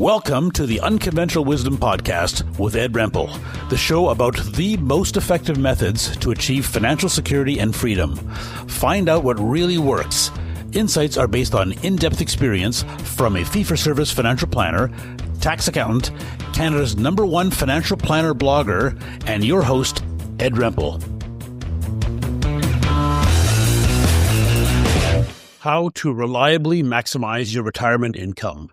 Welcome to the Unconventional Wisdom Podcast with Ed Rempel, the show about the most effective methods to achieve financial security and freedom. Find out what really works. Insights are based on in-depth experience from a fee-for-service financial planner, tax accountant, Canada's #1 financial planner blogger, and your host, Ed Rempel. How to reliably maximize your retirement income.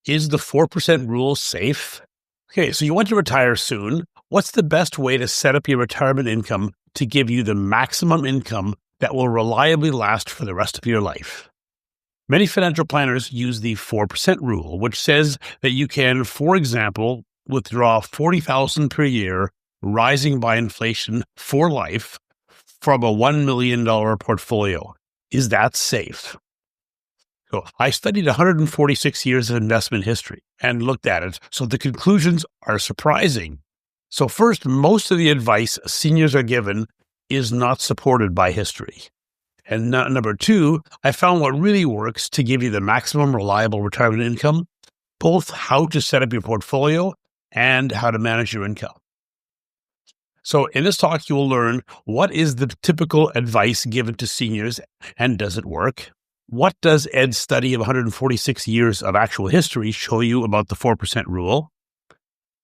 Is the 4% rule safe? Okay, so you want to retire soon. What's the best way to set up your retirement income to give you the maximum income that will reliably last for the rest of your life? Many financial planners use the 4% rule, which says that you can, for example, withdraw $40,000 per year, rising by inflation for life, from a $1 million portfolio. Is that safe? So I studied 146 years of investment history and looked at it. So the conclusions are surprising. So first, most of the advice seniors are given is not supported by history. And number two, I found what really works to give you the maximum reliable retirement income, both how to set up your portfolio and how to manage your income. So in this talk, you will learn what is the typical advice given to seniors and does it work? What does Ed's study of 146 years of actual history show you about the 4% rule?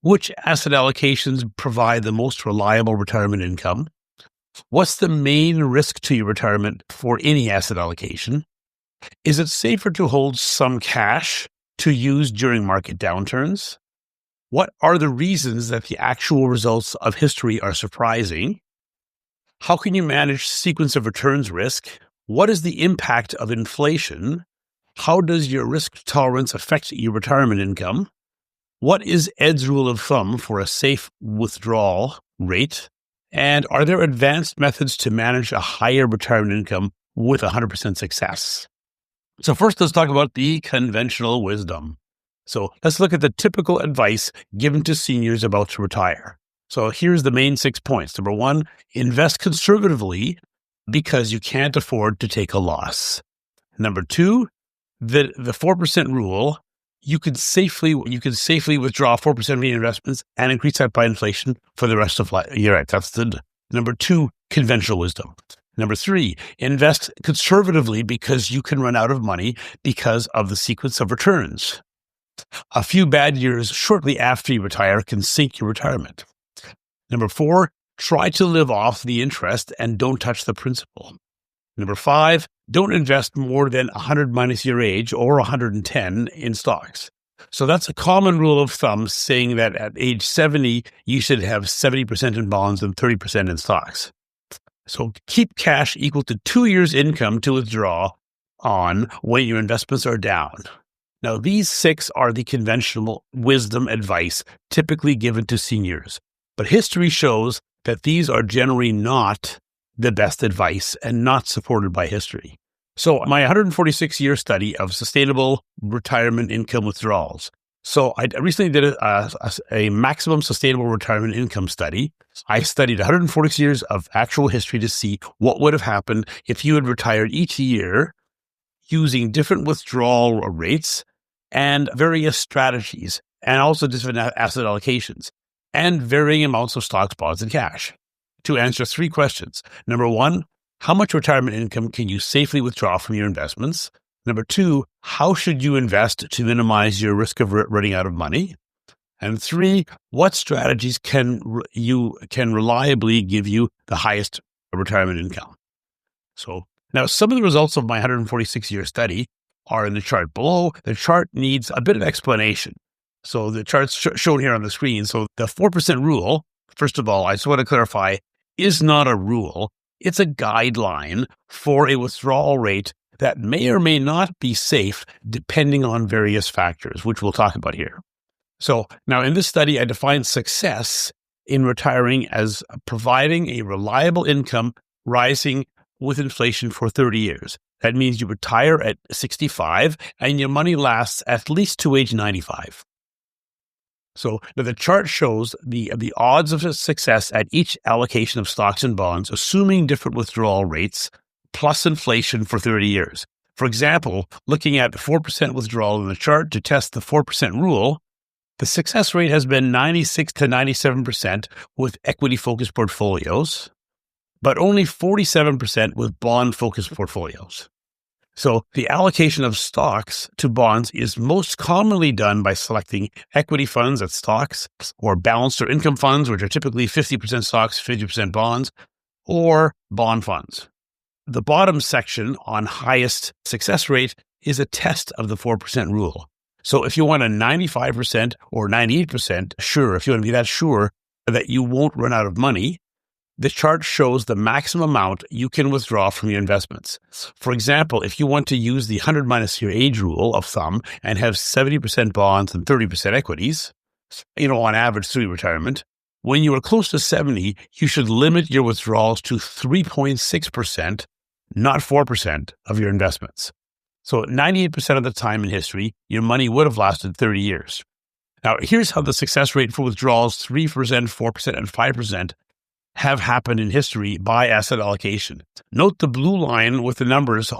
Which asset allocations provide the most reliable retirement income? What's the main risk to your retirement for any asset allocation? Is it safer to hold some cash to use during market downturns? What are the reasons that the actual results of history are surprising? How can you manage sequence of returns risk? What is the impact of inflation? How does your risk tolerance affect your retirement income? What is Ed's rule of thumb for a safe withdrawal rate? And are there advanced methods to manage a higher retirement income with 100% success? So first, let's talk about the conventional wisdom. So let's look at the typical advice given to seniors about to retire. So here's the main 6 points. Number one, invest conservatively because you can't afford to take a loss. Number two, the 4% rule, you can safely withdraw 4% of your investments and increase that by inflation for the rest of life. You're right. That's the number two conventional wisdom. Number three, invest conservatively because you can run out of money because of the sequence of returns. A few bad years shortly after you retire can sink your retirement. Number four, try to live off the interest and don't touch the principal. Number five, don't invest more than 100 minus your age or 110 in stocks. So that's a common rule of thumb saying that at age 70, you should have 70% in bonds and 30% in stocks. So keep cash equal to 2 years' income to withdraw on when your investments are down. Now, these 6 are the conventional wisdom advice typically given to seniors. But history shows that these are generally not the best advice and not supported by history. So my 146-year study of sustainable retirement income withdrawals. So I recently did a maximum sustainable retirement income study. I studied 146 years of actual history to see what would have happened if you had retired each year using different withdrawal rates and various strategies, and also different asset allocations, and varying amounts of stocks, bonds, and cash, to answer 3 questions. Number one, how much retirement income can you safely withdraw from your investments? Number two, how should you invest to minimize your risk of running out of money? And 3, what strategies can reliably give you the highest retirement income? So now some of the results of my 146-year study are in the chart below. The chart needs a bit of explanation. So the chart's shown here on the screen. So the 4% rule, first of all, I just want to clarify, is not a rule. It's a guideline for a withdrawal rate that may or may not be safe depending on various factors, which we'll talk about here. So now in this study, I defined success in retiring as providing a reliable income rising with inflation for 30 years. That means you retire at 65 and your money lasts at least to age 95. So now the chart shows the odds of success at each allocation of stocks and bonds, assuming different withdrawal rates, plus inflation for 30 years. For example, looking at the 4% withdrawal in the chart to test the 4% rule, The success rate has been 96 to 97% with equity-focused portfolios, but only 47% with bond-focused portfolios. So the allocation of stocks to bonds is most commonly done by selecting equity funds at stocks or balanced or income funds, which are typically 50% stocks, 50% bonds, or bond funds. The bottom section on highest success rate is a test of the 4% rule. So if you want a 95% or 98% sure, if you want to be that sure that you won't run out of money, the chart shows the maximum amount you can withdraw from your investments. For example, if you want to use the 100 minus your age rule of thumb and have 70% bonds and 30% equities, on average through retirement, when you are close to 70, you should limit your withdrawals to 3.6%, not 4% of your investments. So 98% of the time in history, your money would have lasted 30 years. Now, here's how the success rate for withdrawals 3%, 4%, and 5% have happened in history by asset allocation. Note the blue line with the numbers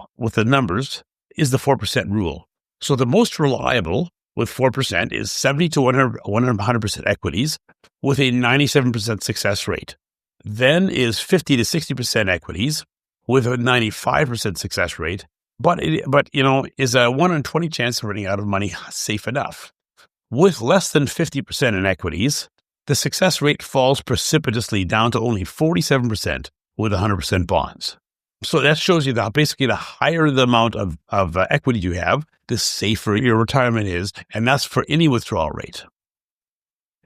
is the 4% rule. So the most reliable with 4% is 70 to 100% equities with a 97% success rate. Then is 50 to 60% equities with a 95% success rate, but is a 1 in 20 chance of running out of money safe enough? With less than 50% in equities, the success rate falls precipitously down to only 47% with 100% bonds. So that shows you that basically the higher the amount of equity you have, the safer your retirement is, and that's for any withdrawal rate.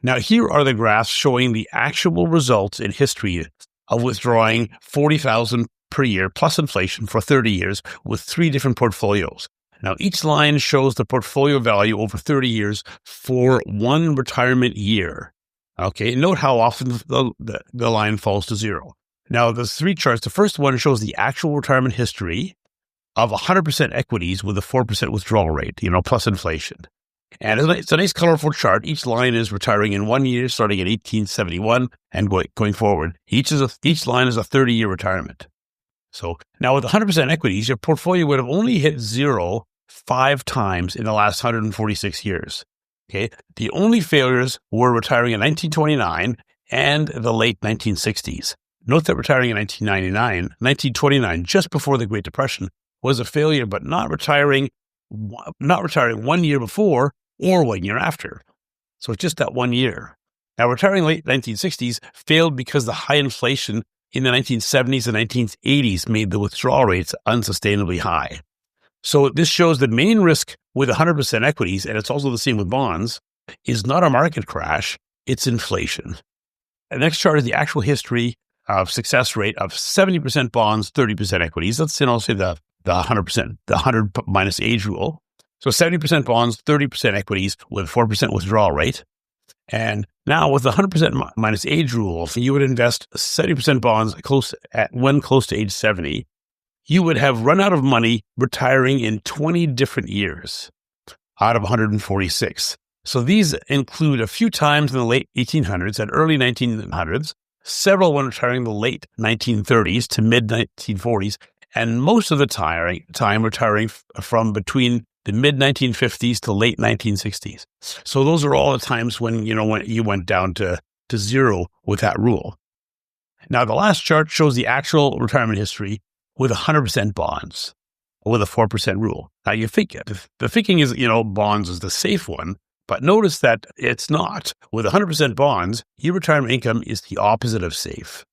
Now, here are the graphs showing the actual results in history of withdrawing $40,000 per year plus inflation for 30 years with 3 different portfolios. Now, each line shows the portfolio value over 30 years for one retirement year. Okay, note how often the line falls to 0. Now, there's 3 charts. The first one shows the actual retirement history of 100% equities with a 4% withdrawal rate, plus inflation. And it's a nice colorful chart. Each line is retiring in 1 year, starting in 1871 and going forward. Each line is a 30-year retirement. So now with 100% equities, your portfolio would have only hit 0 5 times in the last 146 years. Okay, the only failures were retiring in 1929 and the late 1960s. Note that retiring in 1929, just before the Great Depression, was a failure, but not retiring 1 year before or 1 year after. So it's just that 1 year. Now, retiring late 1960s failed because the high inflation in the 1970s and 1980s made the withdrawal rates unsustainably high. So this shows the main risk with 100% equities, and it's also the same with bonds, is not a market crash, it's inflation. The next chart is the actual history of success rate of 70% bonds, 30% equities. Let's say the 100%, the 100 minus age rule. So 70% bonds, 30% equities with 4% withdrawal rate. And now with the 100% minus age rule, you would invest 70% bonds when close to age 70. You would have run out of money retiring in 20 different years out of 146. So these include a few times in the late 1800s and early 1900s, several when retiring in the late 1930s to mid 1940s, and most of the time retiring from between the mid 1950s to late 1960s. So those are all the times when you went down to 0 with that rule. Now the last chart shows the actual retirement history with 100% bonds with a 4% rule. Now you think the thinking is, bonds is the safe one, but notice that it's not. With 100% bonds, your retirement income is the opposite of safe.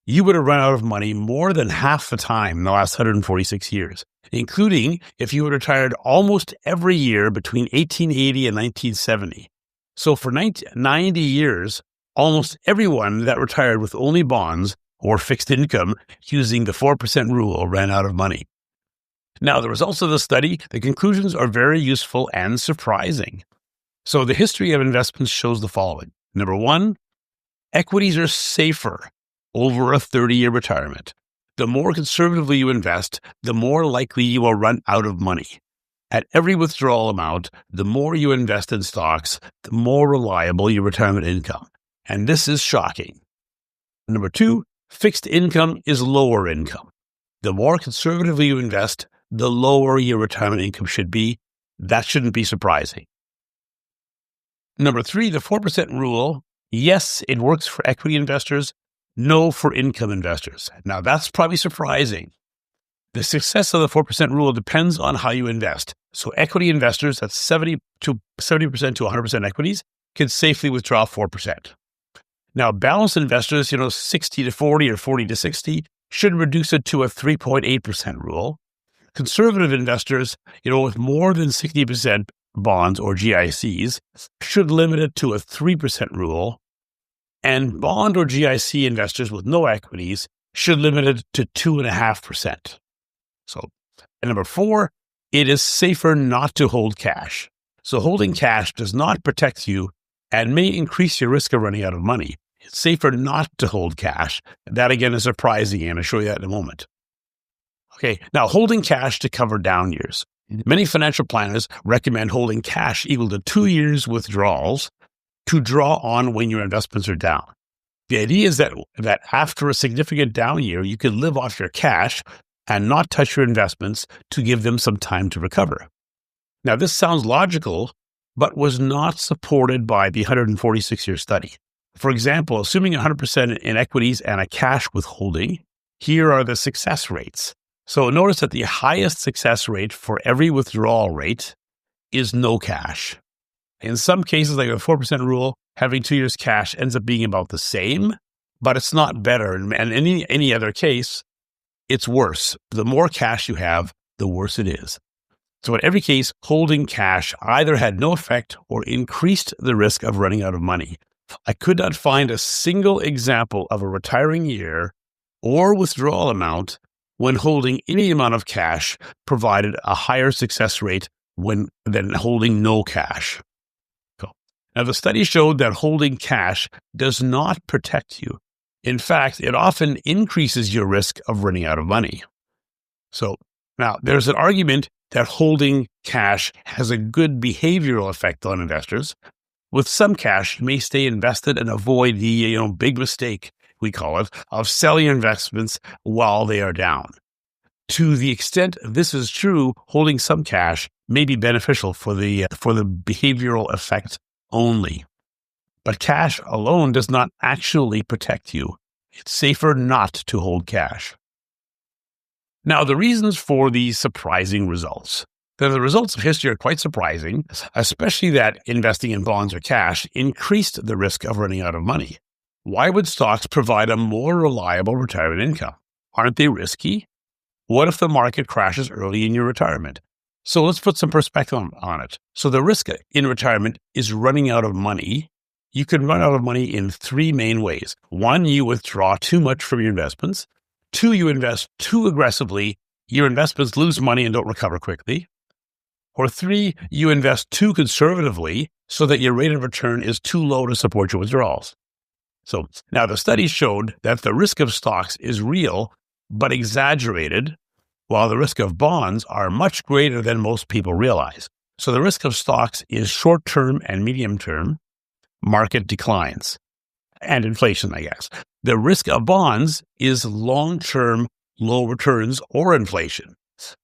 You would have run out of money more than half the time in the last 146 years, including if you had retired almost every year between 1880 and 1970. So for 90 years, almost everyone that retired with only bonds or fixed income using the 4% rule ran out of money. Now, the results of the study, the conclusions are very useful and surprising. So the history of investments shows the following. Number 1, equities are safer over a 30-year retirement. The more conservatively you invest, the more likely you will run out of money. At every withdrawal amount, the more you invest in stocks, the more reliable your retirement income. And this is shocking. Number 2, fixed income is lower income. The more conservatively you invest, the lower your retirement income should be. That shouldn't be surprising. Number 3, the 4% rule. Yes, it works for equity investors. No for income investors. Now, that's probably surprising. The success of the 4% rule depends on how you invest. So equity investors, that's 70% to 100% equities, can safely withdraw 4%. Now, balanced investors, 60 to 40 or 40 to 60, should reduce it to a 3.8% rule. Conservative investors, with more than 60% bonds or GICs, should limit it to a 3% rule. And bond or GIC investors with no equities should limit it to 2.5%. So, and number 4, it is safer not to hold cash. So holding cash does not protect you and may increase your risk of running out of money. It's safer not to hold cash. That again is surprising, and I'll show you that in a moment. Okay, now holding cash to cover down years. Many financial planners recommend holding cash equal to 2 years withdrawals to draw on when your investments are down. The idea is that after a significant down year, you can live off your cash and not touch your investments to give them some time to recover. Now, this sounds logical, but was not supported by the 146-year study. For example, assuming 100% in equities and a cash withholding, here are the success rates. So notice that the highest success rate for every withdrawal rate is no cash. In some cases, like the 4% rule, having 2 years cash ends up being about the same, but it's not better. And in any other case, it's worse. The more cash you have, the worse it is. So in every case, holding cash either had no effect or increased the risk of running out of money. I could not find a single example of a retiring year or withdrawal amount when holding any amount of cash provided a higher success rate than holding no cash. Now, the study showed that holding cash does not protect you. In fact, it often increases your risk of running out of money. So now there's an argument that holding cash has a good behavioral effect on investors. With some cash, you may stay invested and avoid the big mistake, we call it, of selling investments while they are down. To the extent this is true, holding some cash may be beneficial for the behavioral effect only. But cash alone does not actually protect you. It's safer not to hold cash. Now, the reasons for these surprising results. The results of history are quite surprising, especially that investing in bonds or cash increased the risk of running out of money. Why would stocks provide a more reliable retirement income? Aren't they risky? What if the market crashes early in your retirement? So let's put some perspective on it. So the risk in retirement is running out of money. You can run out of money in 3 main ways. 1, you withdraw too much from your investments. 2, you invest too aggressively. Your investments lose money and don't recover quickly. Or 3, you invest too conservatively so that your rate of return is too low to support your withdrawals. So now the study showed that the risk of stocks is real, but exaggerated, while the risk of bonds are much greater than most people realize. So the risk of stocks is short-term and medium-term market declines and inflation, I guess. The risk of bonds is long-term low returns or inflation.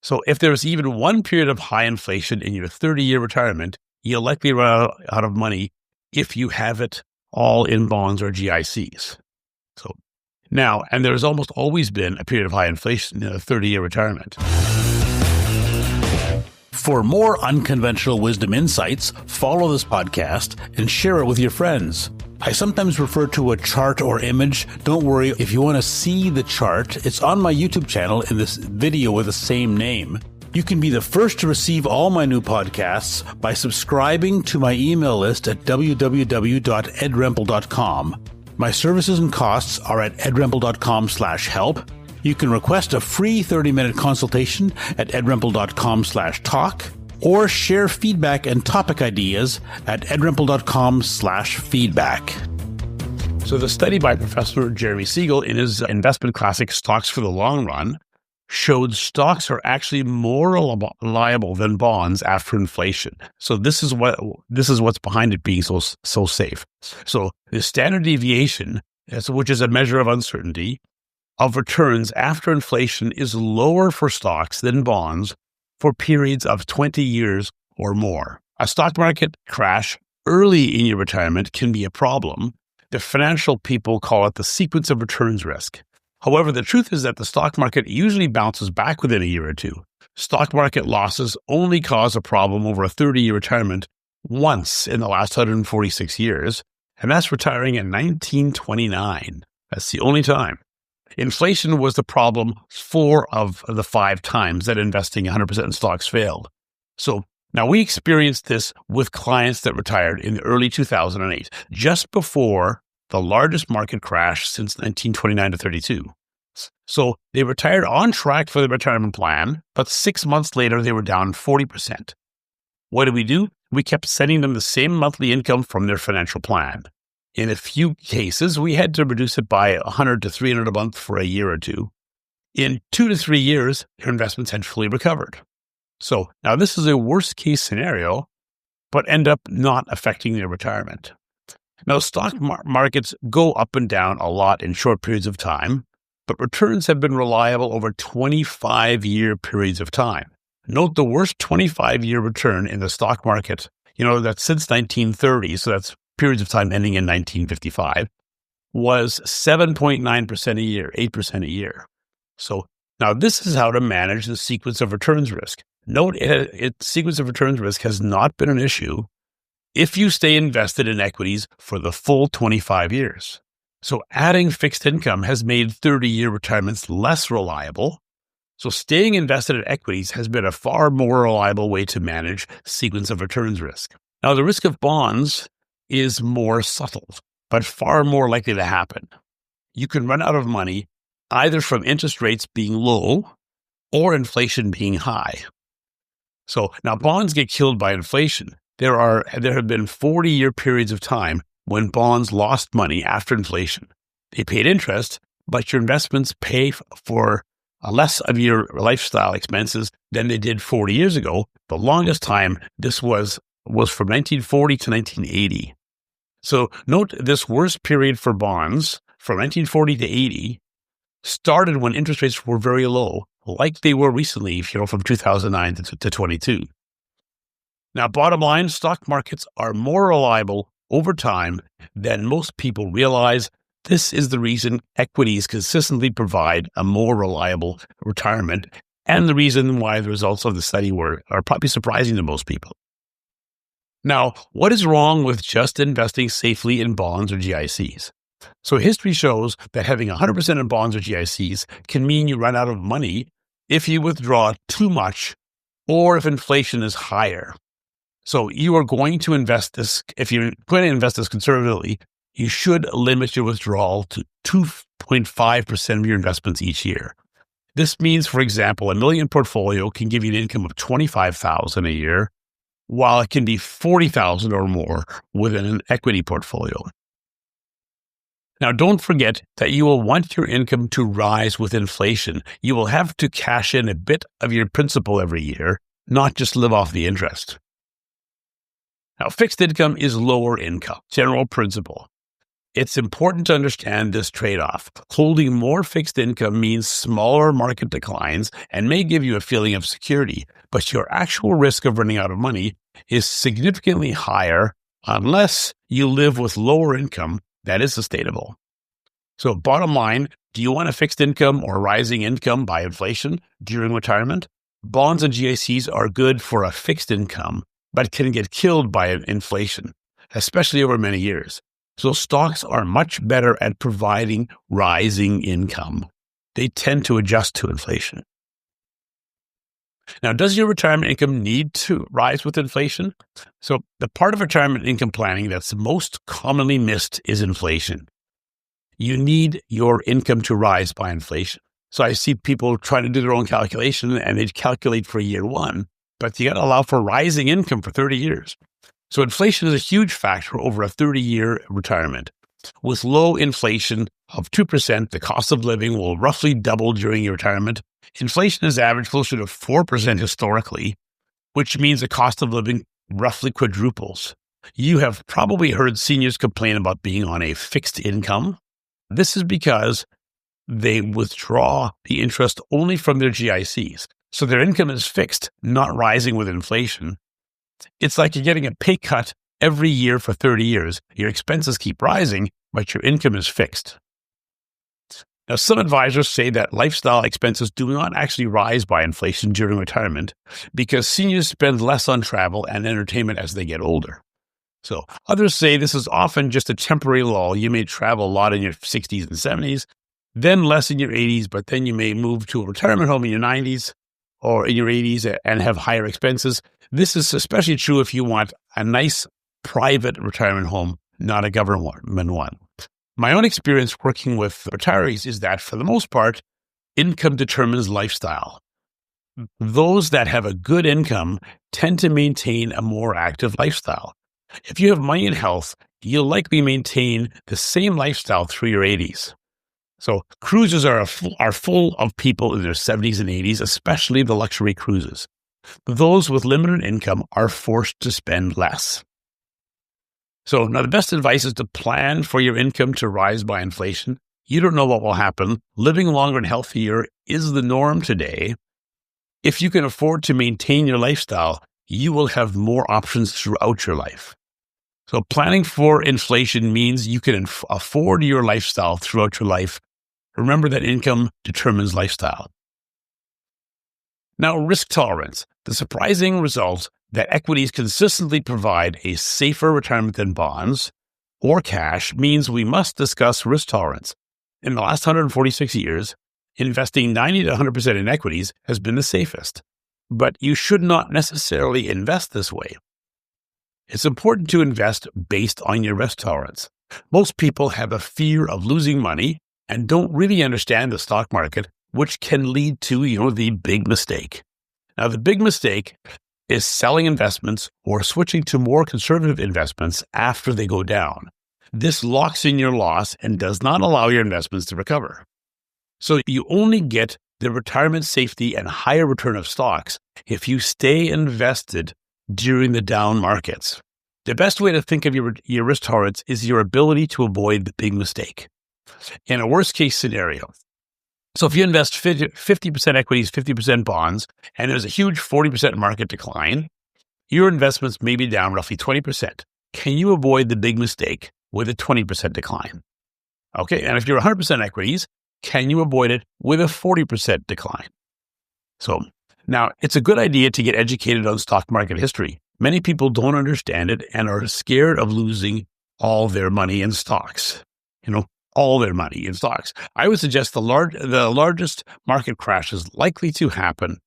So if there's even one period of high inflation in your 30-year retirement, you'll likely run out of money if you have it all in bonds or GICs. So now, and there's almost always been a period of high inflation in a 30-year retirement. For more unconventional wisdom insights, follow this podcast and share it with your friends. I sometimes refer to a chart or image. Don't worry, if you want to see the chart, it's on my YouTube channel in this video with the same name. You can be the first to receive all my new podcasts by subscribing to my email list at www.edrempel.com. My services and costs are at edrempel.com/help. You can request a free 30-minute consultation at edrempel.com/talk or share feedback and topic ideas at edrempel.com/feedback. So the study by Professor Jeremy Siegel in his investment classic Stocks for the Long Run showed stocks are actually more reliable than bonds after inflation. So this is what's behind it being so safe. So the standard deviation, which is a measure of uncertainty, of returns after inflation is lower for stocks than bonds for periods of 20 years or more. A stock market crash early in your retirement can be a problem. The financial people call it the sequence of returns risk. However, the truth is that the stock market usually bounces back within a year or two. Stock market losses only cause a problem over a 30-year retirement once in the last 146 years, and that's retiring in 1929. That's the only time. Inflation was the problem 4 of the 5 times that investing 100% in stocks failed. So now we experienced this with clients that retired in the early 2008, just before the largest market crash since 1929 to 32. So they retired on track for the retirement plan, but 6 months later, they were down 40%. What did we do? We kept sending them the same monthly income from their financial plan. In a few cases, we had to reduce it by $100 to $300 a month for a year or two. In 2 to 3 years, their investments had fully recovered. So now this is a worst case scenario, but end up not affecting their retirement. Now, stock markets go up and down a lot in short periods of time, but returns have been reliable over 25-year periods of time. Note the worst 25-year return in the stock market, that's since 1930, so that's periods of time ending in 1955, was 7.9% a year, 8% a year. So now this is how to manage the sequence of returns risk. Note sequence of returns risk has not been an issue if you stay invested in equities for the full 25 years. So adding fixed income has made 30-year retirements less reliable. So staying invested in equities has been a far more reliable way to manage sequence of returns risk. Now, the risk of bonds is more subtle, but far more likely to happen. You can run out of money either from interest rates being low or inflation being high. So now bonds get killed by inflation. There have been 40-year periods of time when bonds lost money after inflation. They paid interest, but your investments pay for less of your lifestyle expenses than they did 40 years ago. The longest time, this was from 1940 to 1980. So note this worst period for bonds from 1940 to 80 started when interest rates were very low, like they were recently, from 2009 to 22. Now, bottom line, stock markets are more reliable over time than most people realize. This is the reason equities consistently provide a more reliable retirement, and the reason why the results of the study are probably surprising to most people. Now, what is wrong with just investing safely in bonds or GICs? So history shows that having 100% in bonds or GICs can mean you run out of money if you withdraw too much or if inflation is higher. So you are going to invest this, if you're going to invest this conservatively, you should limit your withdrawal to 2.5% of your investments each year. This means, for example, a $1 million portfolio can give you an income of $25,000 a year, while it can be $40,000 or more within an equity portfolio. Now, don't forget that you will want your income to rise with inflation. You will have to cash in a bit of your principal every year, not just live off the interest. Now, fixed income is lower income, general principle. It's important to understand this trade-off. Holding more fixed income means smaller market declines and may give you a feeling of security, but your actual risk of running out of money is significantly higher unless you live with lower income that is sustainable. So bottom line, do you want a fixed income or rising income by inflation during retirement? Bonds and GICs are good for a fixed income, but can get killed by inflation, especially over many years. So stocks are much better at providing rising income. They tend to adjust to inflation. Now, does your retirement income need to rise with inflation? So the part of retirement income planning that's most commonly missed is inflation. You need your income to rise by inflation. So I see people trying to do their own calculation and they calculate for year one, but you got to allow for rising income for 30 years. So inflation is a huge factor over a 30-year retirement. With low inflation of 2%, the cost of living will roughly double during your retirement. Inflation has averaged closer to 4% historically, which means the cost of living roughly quadruples. You have probably heard seniors complain about being on a fixed income. This is because they withdraw the interest only from their GICs. So their income is fixed, not rising with inflation. It's like you're getting a pay cut every year for 30 years. Your expenses keep rising, but your income is fixed. Now, some advisors say that lifestyle expenses do not actually rise by inflation during retirement because seniors spend less on travel and entertainment as they get older. So others say this is often just a temporary lull. You may travel a lot in your 60s and 70s, then less in your 80s, but then you may move to a retirement home in your 90s or in your 80s and have higher expenses. This is especially true if you want a nice private retirement home, not a government one. My own experience working with retirees is that, for the most part, income determines lifestyle. Those that have a good income tend to maintain a more active lifestyle. If you have money and health, you'll likely maintain the same lifestyle through your 80s. So cruises are full of people in their 70s and 80s, especially the luxury cruises. Those with limited income are forced to spend less. So now the best advice is to plan for your income to rise by inflation. You don't know what will happen. Living longer and healthier is the norm today. If you can afford to maintain your lifestyle, you will have more options throughout your life. So planning for inflation means you can afford your lifestyle throughout your life. Remember that income determines lifestyle. Now, risk tolerance. The surprising result that equities consistently provide a safer retirement than bonds or cash means we must discuss risk tolerance. In the last 146 years, investing 90 to 100% in equities has been the safest, but you should not necessarily invest this way. It's important to invest based on your risk tolerance. Most people have a fear of losing money and don't really understand the stock market, which can lead to, the big mistake. Now, the big mistake is selling investments or switching to more conservative investments after they go down. This locks in your loss and does not allow your investments to recover. So you only get the retirement safety and higher return of stocks if you stay invested during the down markets. The best way to think of your risk tolerance is your ability to avoid the big mistake. In a worst case scenario, so if you invest 50% equities, 50% bonds, and there's a huge 40% market decline, your investments may be down roughly 20%. Can you avoid the big mistake with a 20% decline? Okay, and if you're 100% equities, can you avoid it with a 40% decline? So now it's a good idea to get educated on stock market history. Many people don't understand it and are scared of losing all their money in stocks. All their money in stocks. I would suggest the largest market crashes likely to happen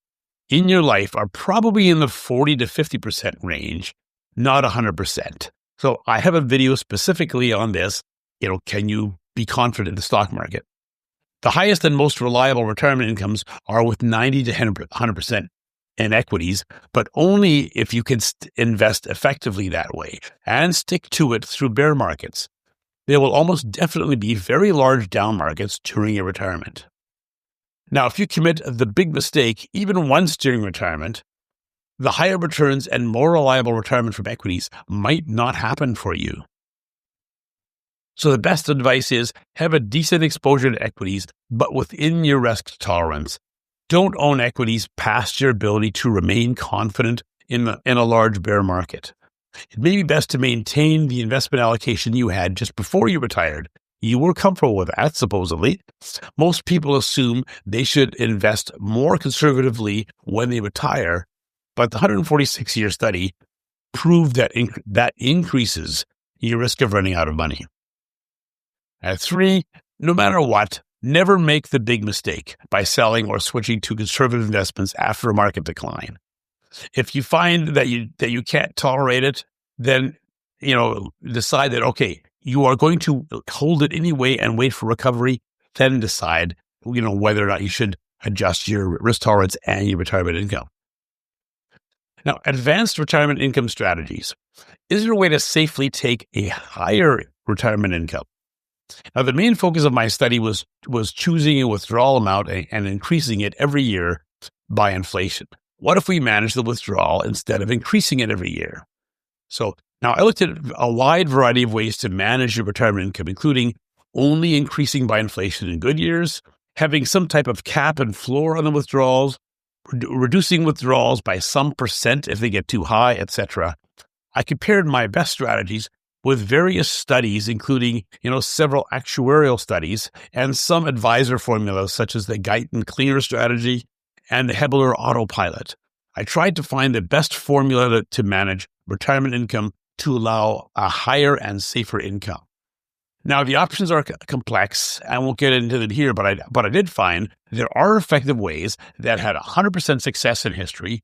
in your life are probably in the 40 to 50% range, not 100%. So I have a video specifically on this. Can you be confident in the stock market? The highest and most reliable retirement incomes are with 90 to 100% in equities, but only if you can invest effectively that way and stick to it through bear markets. There will almost definitely be very large down markets during your retirement. Now, if you commit the big mistake even once during retirement, the higher returns and more reliable retirement from equities might not happen for you. So the best advice is have a decent exposure to equities, but within your risk tolerance. Don't own equities past your ability to remain confident in a large bear market. It may be best to maintain the investment allocation you had just before you retired. You were comfortable with that, supposedly. Most people assume they should invest more conservatively when they retire, but the 146-year study proved that that increases your risk of running out of money. At 3, no matter what, never make the big mistake by selling or switching to conservative investments after a market decline. If you find that you can't tolerate it, then, decide that, okay, you are going to hold it anyway and wait for recovery, then decide, whether or not you should adjust your risk tolerance and your retirement income. Now, advanced retirement income strategies. Is there a way to safely take a higher retirement income? Now, the main focus of my study was choosing a withdrawal amount and increasing it every year by inflation. What if we manage the withdrawal instead of increasing it every year? So now I looked at a wide variety of ways to manage your retirement income, including only increasing by inflation in good years, having some type of cap and floor on the withdrawals, reducing withdrawals by some percent if they get too high, etc. I compared my best strategies with various studies, including, several actuarial studies and some advisor formulas such as the Guyton Cleaner strategy and the Hebler autopilot. I tried to find the best formula to manage retirement income to allow a higher and safer income. Now, the options are complex. I won't get into it here, but I did find there are effective ways that had 100% success in history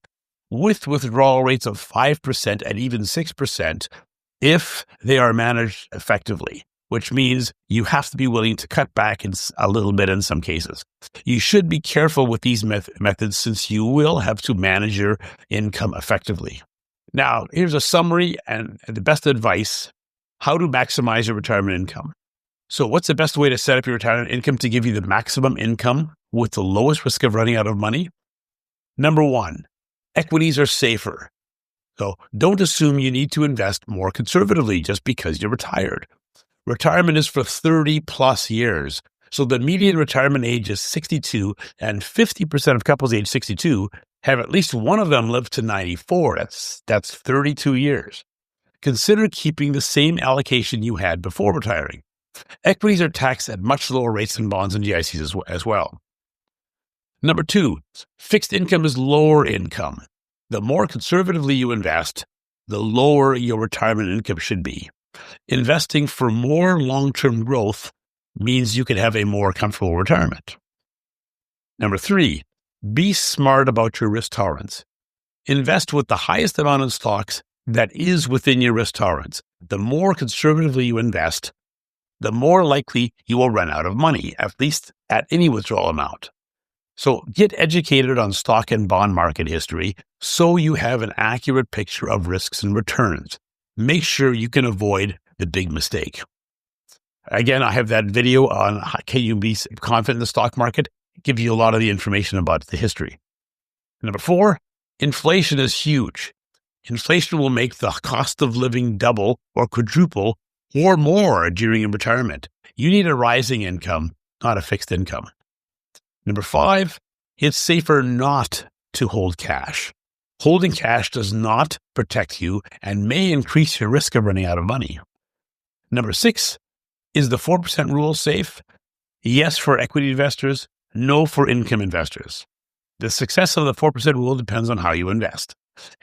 with withdrawal rates of 5% and even 6% if they are managed effectively, which means you have to be willing to cut back a little bit in some cases. You should be careful with these methods since you will have to manage your income effectively. Now, here's a summary and the best advice: how to maximize your retirement income. So what's the best way to set up your retirement income to give you the maximum income with the lowest risk of running out of money? Number one, equities are safer. So don't assume you need to invest more conservatively just because you're retired. Retirement is for 30 plus years. So the median retirement age is 62, and 50% of couples age 62 have at least one of them live to 94. That's 32 years. Consider keeping the same allocation you had before retiring. Equities are taxed at much lower rates than bonds and GICs as well. Number two, fixed income is lower income. The more conservatively you invest, the lower your retirement income should be. Investing for more long-term growth means you can have a more comfortable retirement. Number three, be smart about your risk tolerance. Invest with the highest amount of stocks that is within your risk tolerance. The more conservatively you invest, the more likely you will run out of money, at least at any withdrawal amount. So get educated on stock and bond market history so you have an accurate picture of risks and returns. Make sure you can avoid the big mistake. Again, I have that video on can you be confident in the stock market? Give you a lot of the information about the history. Number four, inflation is huge. Inflation will make the cost of living double or quadruple or more during your retirement. You need a rising income, not a fixed income. Number five, it's safer not to hold cash. Holding cash does not protect you and may increase your risk of running out of money. Number six, is the 4% rule safe? Yes for equity investors, no for income investors. The success of the 4% rule depends on how you invest.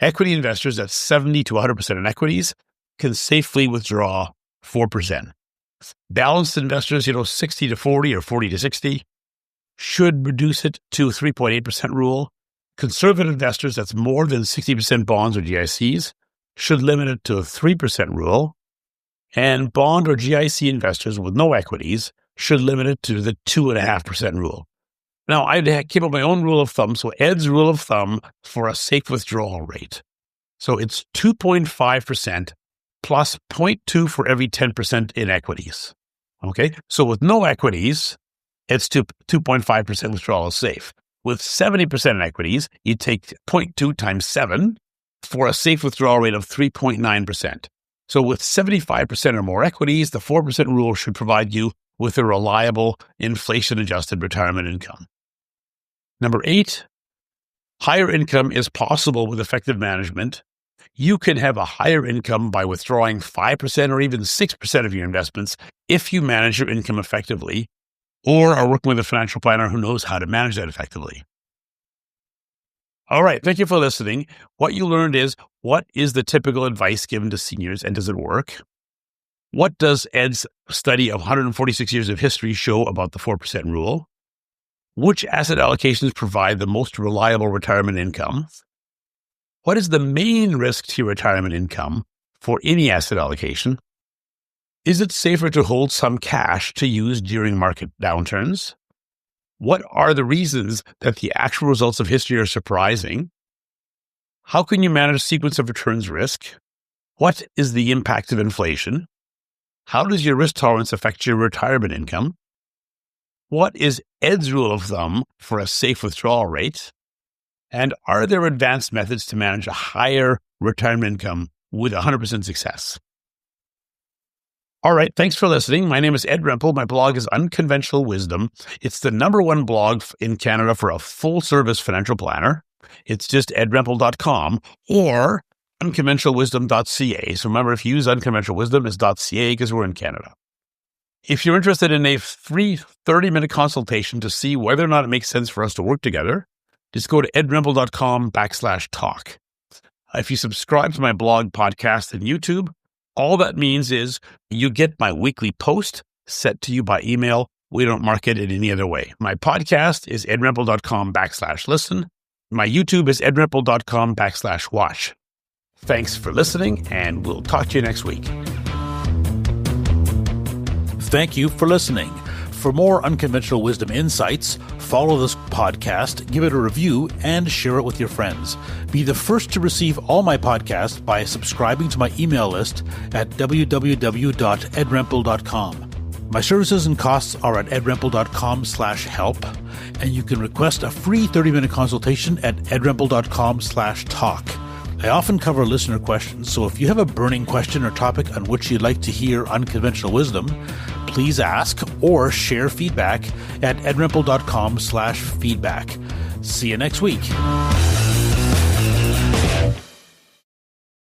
Equity investors at 70 to 100% in equities can safely withdraw 4%. Balanced investors, 60 to 40 or 40 to 60, should reduce it to 3.8% rule. Conservative investors, that's more than 60% bonds or GICs, should limit it to a 3% rule. And bond or GIC investors with no equities should limit it to the 2.5% rule. Now, I came up with my own rule of thumb. So Ed's rule of thumb for a safe withdrawal rate. So it's 2.5% plus 0.2 for every 10% in equities. Okay. So with no equities, it's 2.5% withdrawal is safe. With 70% in equities, you take 0.2 times 7 for a safe withdrawal rate of 3.9%. So with 75% or more equities, the 4% rule should provide you with a reliable inflation-adjusted retirement income. Number 8, higher income is possible with effective management. You can have a higher income by withdrawing 5% or even 6% of your investments if you manage your income effectively or are working with a financial planner who knows how to manage that effectively. All right. Thank you for listening. What you learned is, what is the typical advice given to seniors and does it work? What does Ed's study of 146 years of history show about the 4% rule? Which asset allocations provide the most reliable retirement income? What is the main risk to your retirement income for any asset allocation? Is it safer to hold some cash to use during market downturns? What are the reasons that the actual results of history are surprising? How can you manage sequence of returns risk? What is the impact of inflation? How does your risk tolerance affect your retirement income? What is Ed's rule of thumb for a safe withdrawal rate? And are there advanced methods to manage a higher retirement income with 100% success? All right. Thanks for listening. My name is Ed Rempel. My blog is Unconventional Wisdom. It's the #1 blog in Canada for a full-service financial planner. It's just edrempel.com, or unconventionalwisdom.ca. So remember, if you use Unconventional Wisdom, it's .ca because we're in Canada. If you're interested in a free 30-minute consultation to see whether or not it makes sense for us to work together, just go to edrempel.com/talk. If you subscribe to my blog, podcast, and YouTube, all that means is you get my weekly post sent to you by email. We don't market it any other way. My podcast is edrempel.com/listen. My YouTube is edrempel.com/watch. Thanks for listening, and we'll talk to you next week. Thank you for listening. For more Unconventional Wisdom insights, follow this podcast, give it a review, and share it with your friends. Be the first to receive all my podcasts by subscribing to my email list at www.edrempel.com. My services and costs are at edrempel.com/help, and you can request a free 30-minute consultation at edrempel.com/talk. I often cover listener questions, so if you have a burning question or topic on which you'd like to hear Unconventional Wisdom, please ask or share feedback at edrempel.com/feedback. See you next week.